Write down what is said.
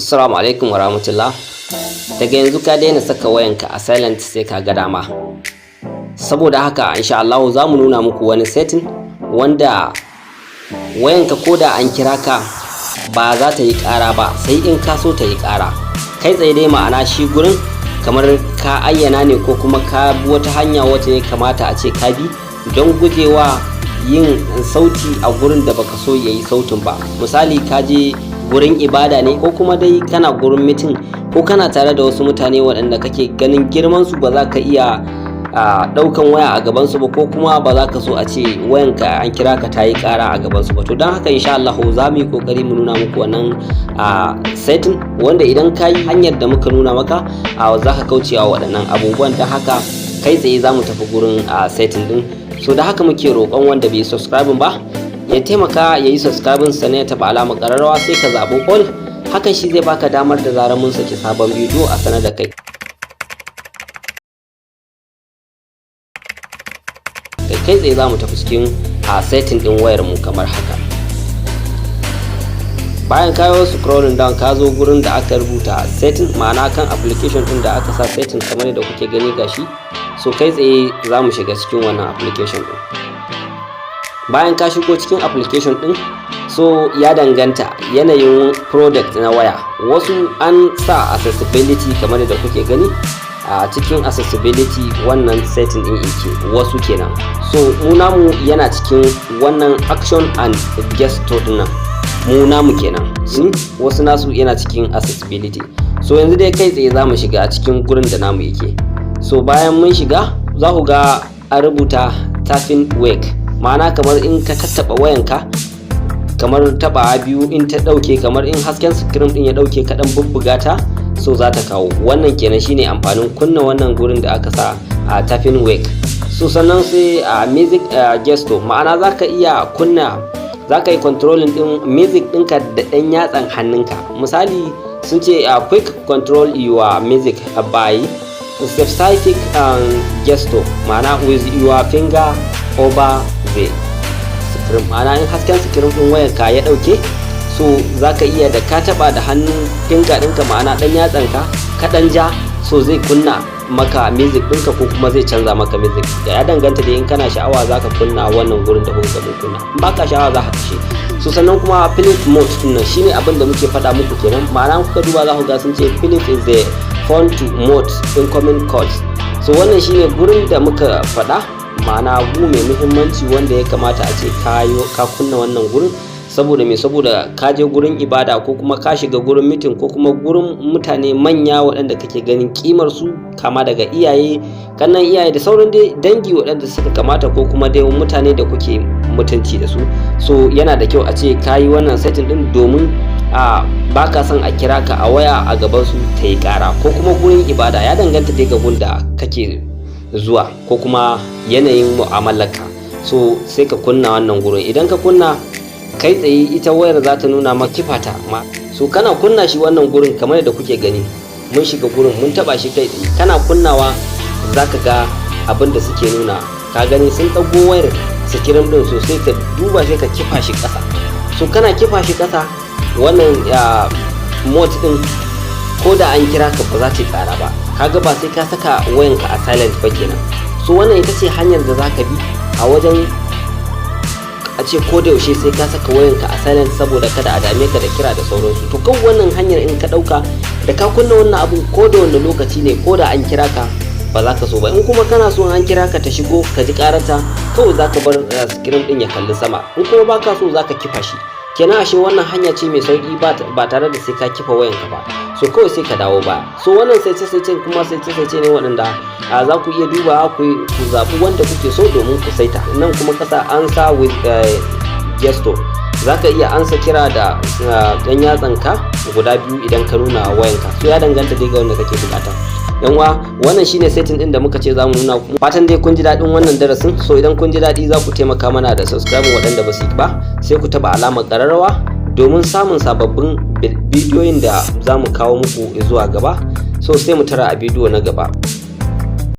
Assalamu alaikum warahmatullah. Daga yanzu ka daina saka wayanka a silent sai ka ga dama. Saboda haka insha Allah za mu nuna muku wani setting wanda wayanka koda an kira ka ba za ta yi ƙara ba sai in ka so ta yi ƙara. Kai tsaye dai ma'ana shi gurin kamar ka ayyana ne ko kuma ka bi wata hanya wacce ya kamata a ce ka bi don gujewa yin sauti a gurin da baka so yayi sautin ba. Misali ka je gurin ibada ne ko kuma dai kana gurin mitin ko kana tare da wasu mutane waɗanda kake ganin girman su ba za ka iya ɗaukan waya a gaban su ba ko kuma ba za ka so a ce wayanka an kira ka ta yi ƙara a gaban su ba. To don haka insha Allah za mu yi kokari mu nuna muku wannan setting wanda idan ka yi hanyar da muka nuna maka za ka kaucewa waɗannan abubuwan. Da haka kai tsaye za mu tafi gurin setting din. So da haka muke roƙon wanda bai subscribe ba ya taimaka ya yi subscribing sannan ya taɓa alamar ƙararrawa sai ka zaɓi all. Hakan shi zai baka damar da zarar mun saki sabon bidiyo a sanar da kai. Kai tsaye za mu tafi cikin setting ɗin wayar mu kamar haka. Bayan kayo scrolling down ka zo gurin da aka rubuta setting ma'ana kan application ɗin da aka sa setting kamar yadda kuke gani gashi. So kai tsaye za mu shiga cikin wannan application ɗin. Bayan ka shigo cikin application ɗin so ya danganta yanayin product na waya. Wasu an sa accessibility kamar yadda kuke gani a cikin accessibility wannan setting ɗin yake wasu kenan. So mu namu yana cikin wannan action and gesture ɗin nan mu namu kenan. Wasu nasu yana cikin accessibility. So yanzu dai kai tsaye za mu shiga cikin gurin da namu yake. So bayan mun shiga za ku ga a rubuta tapping wake ma'ana kamar in ka tattaba wayanka kamar taba biyu in ta dauke kamar in hasken screen din ya dauke ka dan bubbuga ta so za ta kawo. Wannan kenan shine amfanin kunna wannan gurin da aka sa a tapping wake. So sannan sai a music gesture ma'ana zaka iya kunna zaka yi controlling din music ɗinka da dan yatsan hannunka. Misali sun ce quick control your music by specific gesture ma'ana with your finger over the screen ma'ana in hasken screen din wayar ka ya dauke so zaka iya da ka taba da hannun finger ɗinka ma'ana dan yatsan ka dan ja so zai kunna maka music ɗinka ko kuma zai canza maka music. Da ya danganta da in kana sha'awa zaka kunna wannan gurin da kuka kunna, in baka sha'awa za ka kashe. So sannan kuma flip mode din nan shine abin da muke faɗa muku kenan ma'ana kuka duba za ku ga sun ce flip is the phone to mode incoming calls. So wannan shine gurin da muka faɗa ma'ana gu mai muhimmanci wanda ya kamata a ce ka kunna wannan gurin saboda me saboda ka je gurin ibada ko kuma ka shiga gurin mitin ko kuma gurin mutane manya waɗanda kake ganin kimar su kama daga iyaye kannan iyaye da sauran dai dangi waɗanda suka kamata ko kuma dai mutane da kuke mutunci da su. So yana da kyau a ce ka yi wannan setting din domin ba ka son a kira ka a waya a gaban su ta yi ƙara ko kuma gurin ibada ya danganta dai ga da kake zuwa ko kuma yanayin mu'amalarka. So sai ka kunna wannan gurin. Idan ka kunna kai tsaye ita wayar za ta nuna maka kifata ma. So kana kunna shi wannan gurin kamar yadda kuke gani mun shiga gurin mun taba shi kai tsaye kana kunnawa zaka ga abin da suke nuna. Ka gani sun dago wayar sikirin din sosai ka duba shi ka kifa shi ƙasa. So kana kifa shi ƙasa wannan mode din ko da an kira ka ba za ta yi ƙara ba. Kaga ba sai ka saka wayanka a silent ba kenan. So wannan ita ce hanyar da zaka bi a wajen a ce ko da yaushe sai ka saka wayanka a silent saboda kada a dame ka da kira da sauransu. To kan wannan hanyar in ka dauka da ka kunna wannan abu ko da wanda lokaci ne ko da an kira ka ba za ka so ba. In kuma kana so an kira ka ta shigo ka ji karata kawai za ka bar screen din ya kalli sama. In kuma baka so za ka kifa shi kenan. Ashe wannan hanya ce mai sauki ba tare da sai ka kifa wayanka ba. So kawai sai ka dawo ba. So wannan sai kuma sai ne waɗanda za ku iya duba ku zaɓi wanda kuke so domin ku saita. Nan kuma kasa an sa with gesture za ka iya ansa kira da ɗan yatsanka guda biyu idan ka nuna wayanka. So ya danganta dai ga wanda kake bukata. Yan uwa wannan shine setting din da muka ce za mu nuna ku. Fatan dai kun ji daɗin wannan darasin. So idan kun ji daɗi za ku taimaka mana da subscribe waɗanda ba su yi ba sai ku taɓa alamar ƙararrawa domin samun sababbin bidiyoyin da za mu kawo muku zuwa gaba. So sai mu tara a bidiyo na gaba.